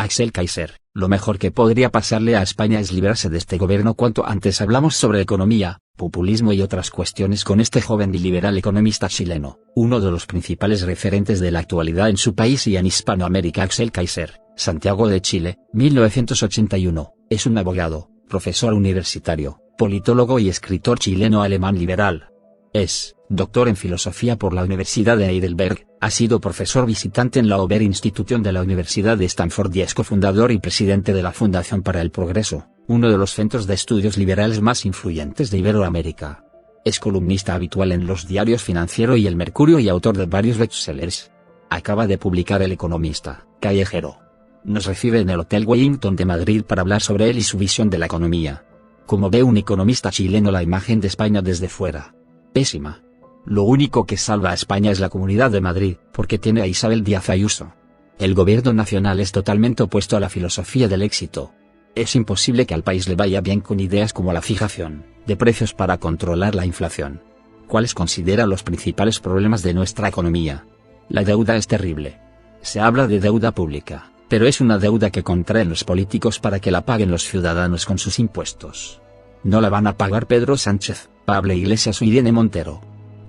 Axel Kaiser, lo mejor que podría pasarle a España es librarse de este gobierno cuanto antes. Hablamos sobre economía, populismo y otras cuestiones con este joven y liberal economista chileno, uno de los principales referentes de la actualidad en su país y en Hispanoamérica. Axel Kaiser, Santiago de Chile, 1981, es un abogado, profesor universitario, politólogo y escritor chileno-alemán liberal. Es doctor en filosofía por la Universidad de Heidelberg, ha sido profesor visitante en la Ober Institution de la Universidad de Stanford y es cofundador y presidente de la Fundación para el Progreso, uno de los centros de estudios liberales más influyentes de Iberoamérica. Es columnista habitual en los diarios Financiero y El Mercurio y autor de varios bestsellers. Acaba de publicar El Economista, Callejero. Nos recibe en el Hotel Wellington de Madrid para hablar sobre él y su visión de la economía. ¿Cómo ve un economista chileno la imagen de España desde fuera? Pésima. Lo único que salva a España es la Comunidad de Madrid, porque tiene a Isabel Díaz Ayuso. El gobierno nacional es totalmente opuesto a la filosofía del éxito. Es imposible que al país le vaya bien con ideas como la fijación de precios para controlar la inflación. ¿Cuáles considera los principales problemas de nuestra economía? La deuda es terrible. Se habla de deuda pública, pero es una deuda que contraen los políticos para que la paguen los ciudadanos con sus impuestos. No la van a pagar Pedro Sánchez, Pablo Iglesias o Irene Montero.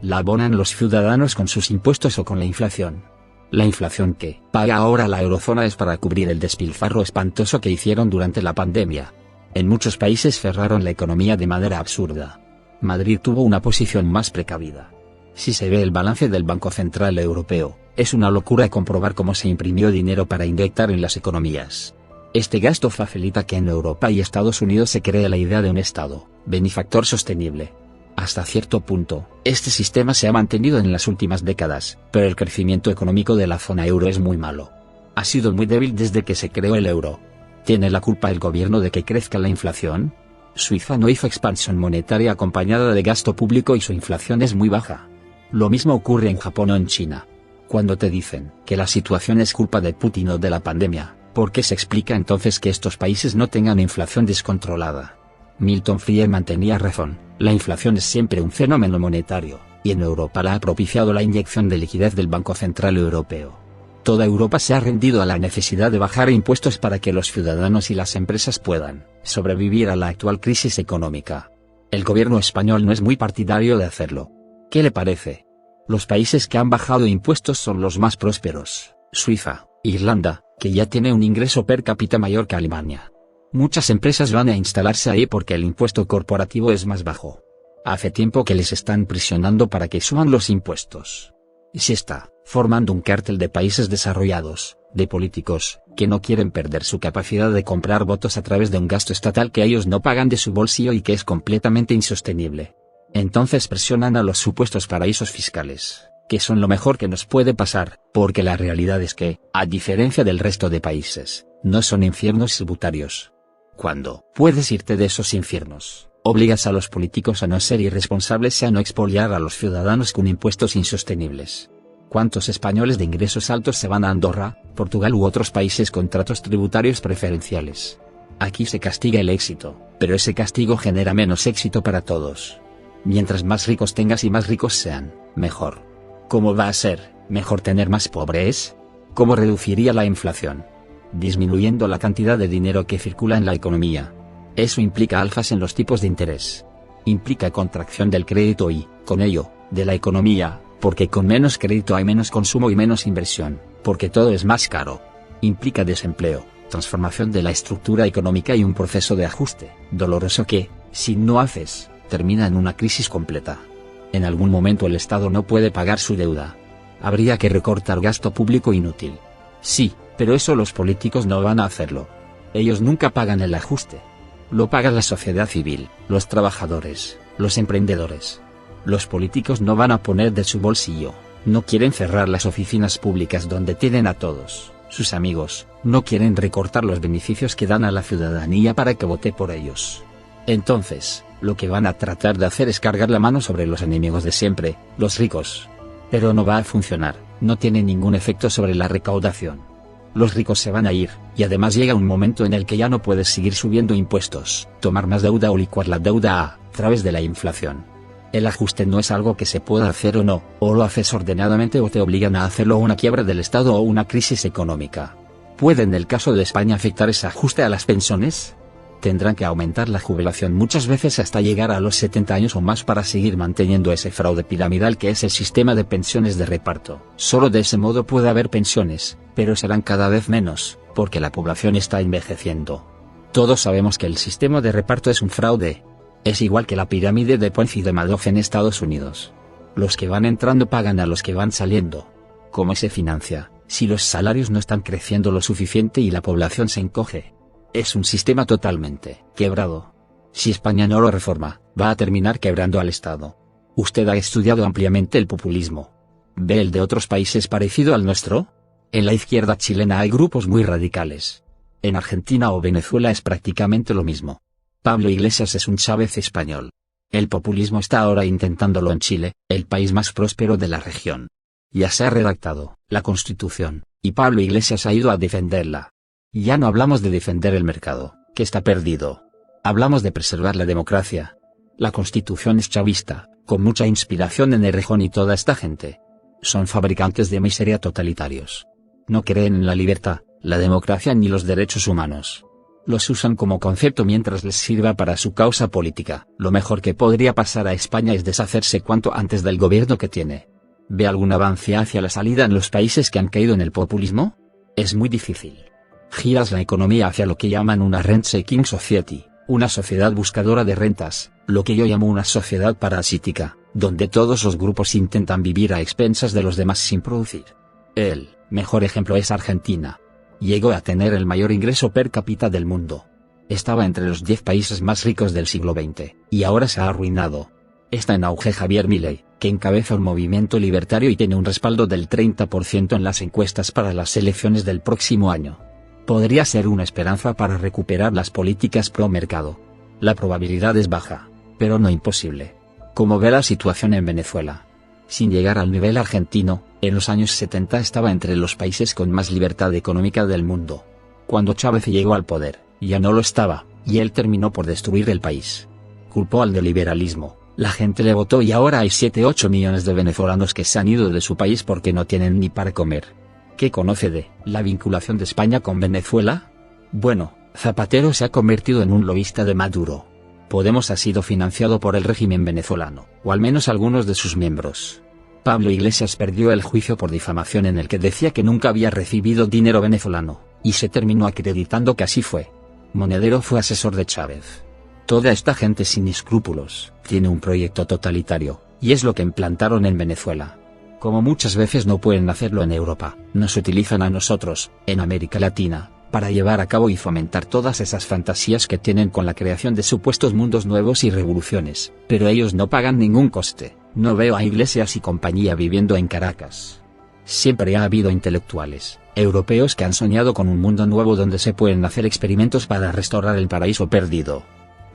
La abonan los ciudadanos con sus impuestos o con la inflación. La inflación que paga ahora la eurozona es para cubrir el despilfarro espantoso que hicieron durante la pandemia. En muchos países cerraron la economía de manera absurda. Madrid tuvo una posición más precavida. Si se ve el balance del Banco Central Europeo, es una locura comprobar cómo se imprimió dinero para inyectar en las economías. Este gasto facilita que en Europa y Estados Unidos se cree la idea de un Estado benefactor sostenible. Hasta cierto punto, este sistema se ha mantenido en las últimas décadas, pero el crecimiento económico de la zona euro es muy malo. Ha sido muy débil desde que se creó el euro. ¿Tiene la culpa el gobierno de que crezca la inflación? Suiza no hizo expansión monetaria acompañada de gasto público y su inflación es muy baja. Lo mismo ocurre en Japón o en China. Cuando te dicen que la situación es culpa de Putin o de la pandemia, ¿por qué se explica entonces que estos países no tengan inflación descontrolada? Milton Friedman tenía razón, la inflación es siempre un fenómeno monetario, y en Europa la ha propiciado la inyección de liquidez del Banco Central Europeo. Toda Europa se ha rendido a la necesidad de bajar impuestos para que los ciudadanos y las empresas puedan sobrevivir a la actual crisis económica. El gobierno español no es muy partidario de hacerlo. ¿Qué le parece? Los países que han bajado impuestos son los más prósperos: Suiza, Irlanda, que ya tiene un ingreso per cápita mayor que Alemania. Muchas empresas van a instalarse ahí porque el impuesto corporativo es más bajo. Hace tiempo que les están presionando para que suban los impuestos. Y se está formando un cártel de países desarrollados, de políticos, que no quieren perder su capacidad de comprar votos a través de un gasto estatal que ellos no pagan de su bolsillo y que es completamente insostenible. Entonces presionan a los supuestos paraísos fiscales, que son lo mejor que nos puede pasar, porque la realidad es que, a diferencia del resto de países, no son infiernos tributarios. Cuando puedes irte de esos infiernos, obligas a los políticos a no ser irresponsables y a no expoliar a los ciudadanos con impuestos insostenibles. ¿Cuántos españoles de ingresos altos se van a Andorra, Portugal u otros países con tratos tributarios preferenciales? Aquí se castiga el éxito, pero ese castigo genera menos éxito para todos. Mientras más ricos tengas y más ricos sean, mejor. ¿Cómo va a ser mejor tener más pobres? ¿Cómo reduciría la inflación? Disminuyendo la cantidad de dinero que circula en la economía. Eso implica alzas en los tipos de interés. Implica contracción del crédito y, con ello, de la economía, porque con menos crédito hay menos consumo y menos inversión, porque todo es más caro. Implica desempleo, transformación de la estructura económica y un proceso de ajuste, doloroso que, si no haces, termina en una crisis completa. En algún momento el Estado no puede pagar su deuda. Habría que recortar gasto público inútil. Sí, pero eso los políticos no van a hacerlo. Ellos nunca pagan el ajuste. Lo paga la sociedad civil, los trabajadores, los emprendedores. Los políticos no van a poner de su bolsillo, no quieren cerrar las oficinas públicas donde tienen a todos sus amigos, no quieren recortar los beneficios que dan a la ciudadanía para que vote por ellos. Entonces, lo que van a tratar de hacer es cargar la mano sobre los enemigos de siempre, los ricos. Pero no va a funcionar, no tiene ningún efecto sobre la recaudación. Los ricos se van a ir, y además llega un momento en el que ya no puedes seguir subiendo impuestos, tomar más deuda o licuar la deuda a través de la inflación. El ajuste no es algo que se pueda hacer o no, o lo haces ordenadamente o te obligan a hacerlo una quiebra del Estado o una crisis económica. ¿Puede en el caso de España afectar ese ajuste a las pensiones? Tendrán que aumentar la jubilación muchas veces hasta llegar a los 70 años o más para seguir manteniendo ese fraude piramidal que es el sistema de pensiones de reparto. Solo de ese modo puede haber pensiones, pero serán cada vez menos, porque la población está envejeciendo. Todos sabemos que el sistema de reparto es un fraude. Es igual que la pirámide de Ponzi de Madoff en Estados Unidos. Los que van entrando pagan a los que van saliendo. ¿Cómo se financia, si los salarios no están creciendo lo suficiente y la población se encoge? Es un sistema totalmente quebrado. Si España no lo reforma, va a terminar quebrando al Estado. ¿Usted ha estudiado ampliamente el populismo? ¿Ve el de otros países parecido al nuestro? En la izquierda chilena hay grupos muy radicales. En Argentina o Venezuela es prácticamente lo mismo. Pablo Iglesias es un Chávez español. El populismo está ahora intentándolo en Chile, el país más próspero de la región. Ya se ha redactado la Constitución, y Pablo Iglesias ha ido a defenderla. Ya no hablamos de defender el mercado, que está perdido. Hablamos de preservar la democracia. La Constitución es chavista, con mucha inspiración en Errejón y toda esta gente. Son fabricantes de miseria totalitarios. No creen en la libertad, la democracia ni los derechos humanos. Los usan como concepto mientras les sirva para su causa política. Lo mejor que podría pasar a España es deshacerse cuanto antes del gobierno que tiene. ¿Ve algún avance hacia la salida en los países que han caído en el populismo? Es muy difícil. Giras la economía hacia lo que llaman una rent-seeking society, una sociedad buscadora de rentas, lo que yo llamo una sociedad parasítica, donde todos los grupos intentan vivir a expensas de los demás sin producir. El mejor ejemplo es Argentina. Llegó a tener el mayor ingreso per cápita del mundo. Estaba entre los 10 países más ricos del siglo XX, y ahora se ha arruinado. Está en auge Javier Milei, que encabeza un movimiento libertario y tiene un respaldo del 30% en las encuestas para las elecciones del próximo año. Podría ser una esperanza para recuperar las políticas pro mercado. La probabilidad es baja, pero no imposible. Como ve la situación en Venezuela. Sin llegar al nivel argentino, en los años 70 estaba entre los países con más libertad económica del mundo. Cuando Chávez llegó al poder, ya no lo estaba, y él terminó por destruir el país. Culpó al neoliberalismo, la gente le votó y ahora hay 7-8 millones de venezolanos que se han ido de su país porque no tienen ni para comer. ¿Qué conoce de la vinculación de España con Venezuela? Bueno, Zapatero se ha convertido en un lobista de Maduro. Podemos ha sido financiado por el régimen venezolano, o al menos algunos de sus miembros. Pablo Iglesias perdió el juicio por difamación en el que decía que nunca había recibido dinero venezolano, y se terminó acreditando que así fue. Monedero fue asesor de Chávez. Toda esta gente sin escrúpulos, tiene un proyecto totalitario, y es lo que implantaron en Venezuela. Como muchas veces no pueden hacerlo en Europa, nos utilizan a nosotros, en América Latina, para llevar a cabo y fomentar todas esas fantasías que tienen con la creación de supuestos mundos nuevos y revoluciones, pero ellos no pagan ningún coste. No veo a Iglesias y compañía viviendo en Caracas. Siempre ha habido intelectuales europeos que han soñado con un mundo nuevo donde se pueden hacer experimentos para restaurar el paraíso perdido.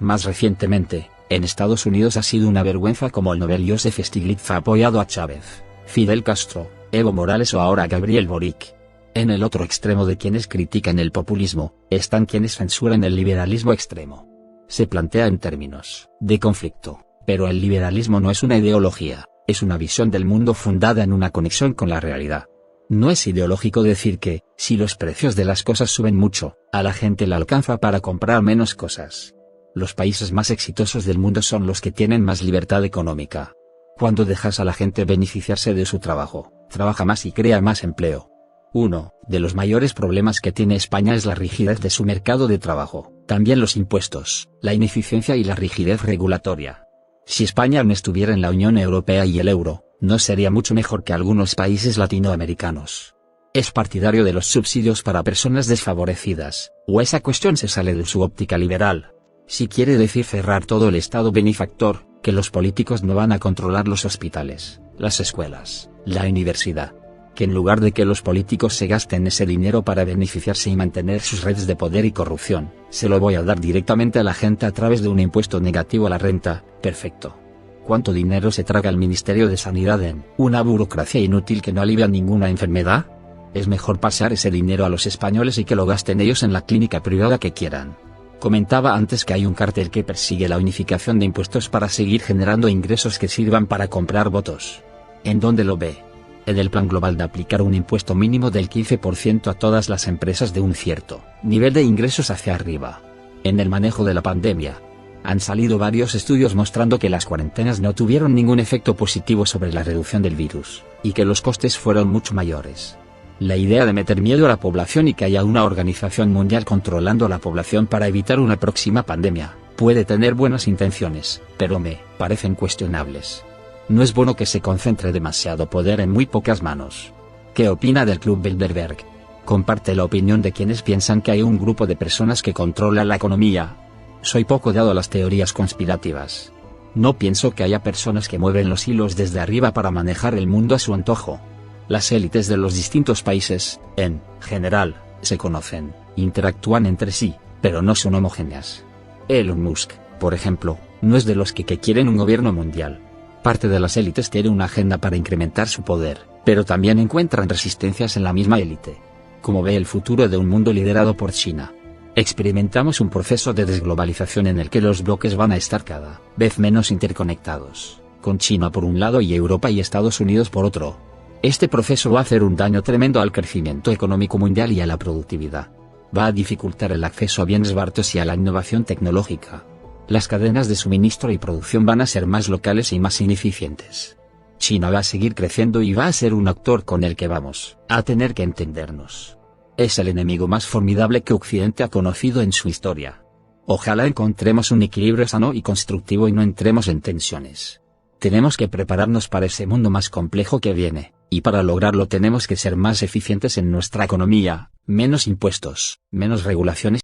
Más recientemente, en Estados Unidos ha sido una vergüenza como el Nobel Joseph Stiglitz ha apoyado a Chávez, Fidel Castro, Evo Morales o ahora Gabriel Boric. En el otro extremo de quienes critican el populismo, están quienes censuran el liberalismo extremo. Se plantea en términos de conflicto, pero el liberalismo no es una ideología, es una visión del mundo fundada en una conexión con la realidad. No es ideológico decir que, si los precios de las cosas suben mucho, a la gente le alcanza para comprar menos cosas. Los países más exitosos del mundo son los que tienen más libertad económica. Cuando dejas a la gente beneficiarse de su trabajo, trabaja más y crea más empleo. Uno de los mayores problemas que tiene España es la rigidez de su mercado de trabajo, también los impuestos, la ineficiencia y la rigidez regulatoria. Si España no estuviera en la Unión Europea y el euro, no sería mucho mejor que algunos países latinoamericanos. Es partidario de los subsidios para personas desfavorecidas, o esa cuestión se sale de su óptica liberal. Si quiere decir cerrar todo el Estado benefactor, que los políticos no van a controlar los hospitales, las escuelas, la universidad. Que en lugar de que los políticos se gasten ese dinero para beneficiarse y mantener sus redes de poder y corrupción, se lo voy a dar directamente a la gente a través de un impuesto negativo a la renta, perfecto. ¿Cuánto dinero se traga el Ministerio de Sanidad en una burocracia inútil que no alivia ninguna enfermedad? Es mejor pasar ese dinero a los españoles y que lo gasten ellos en la clínica privada que quieran. Comentaba antes que hay un cártel que persigue la unificación de impuestos para seguir generando ingresos que sirvan para comprar votos. ¿En dónde lo ve? En el plan global de aplicar un impuesto mínimo del 15% a todas las empresas de un cierto nivel de ingresos hacia arriba. En el manejo de la pandemia, han salido varios estudios mostrando que las cuarentenas no tuvieron ningún efecto positivo sobre la reducción del virus, y que los costes fueron mucho mayores. La idea de meter miedo a la población y que haya una organización mundial controlando a la población para evitar una próxima pandemia, puede tener buenas intenciones, pero me parecen cuestionables. No es bueno que se concentre demasiado poder en muy pocas manos. ¿Qué opina del Club Bilderberg? Comparte la opinión de quienes piensan que hay un grupo de personas que controla la economía. Soy poco dado a las teorías conspirativas. No pienso que haya personas que mueven los hilos desde arriba para manejar el mundo a su antojo. Las élites de los distintos países, en general, se conocen, interactúan entre sí, pero no son homogéneas. Elon Musk, por ejemplo, no es de los que quieren un gobierno mundial. Parte de las élites tiene una agenda para incrementar su poder, pero también encuentran resistencias en la misma élite. ¿Cómo ve el futuro de un mundo liderado por China? Experimentamos un proceso de desglobalización en el que los bloques van a estar cada vez menos interconectados, con China por un lado y Europa y Estados Unidos por otro. Este proceso va a hacer un daño tremendo al crecimiento económico mundial y a la productividad. Va a dificultar el acceso a bienes baratos y a la innovación tecnológica. Las cadenas de suministro y producción van a ser más locales y más ineficientes. China va a seguir creciendo y va a ser un actor con el que vamos a tener que entendernos. Es el enemigo más formidable que Occidente ha conocido en su historia. Ojalá encontremos un equilibrio sano y constructivo y no entremos en tensiones. Tenemos que prepararnos para ese mundo más complejo que viene, y para lograrlo tenemos que ser más eficientes en nuestra economía, menos impuestos, menos regulaciones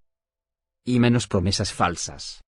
y menos promesas falsas.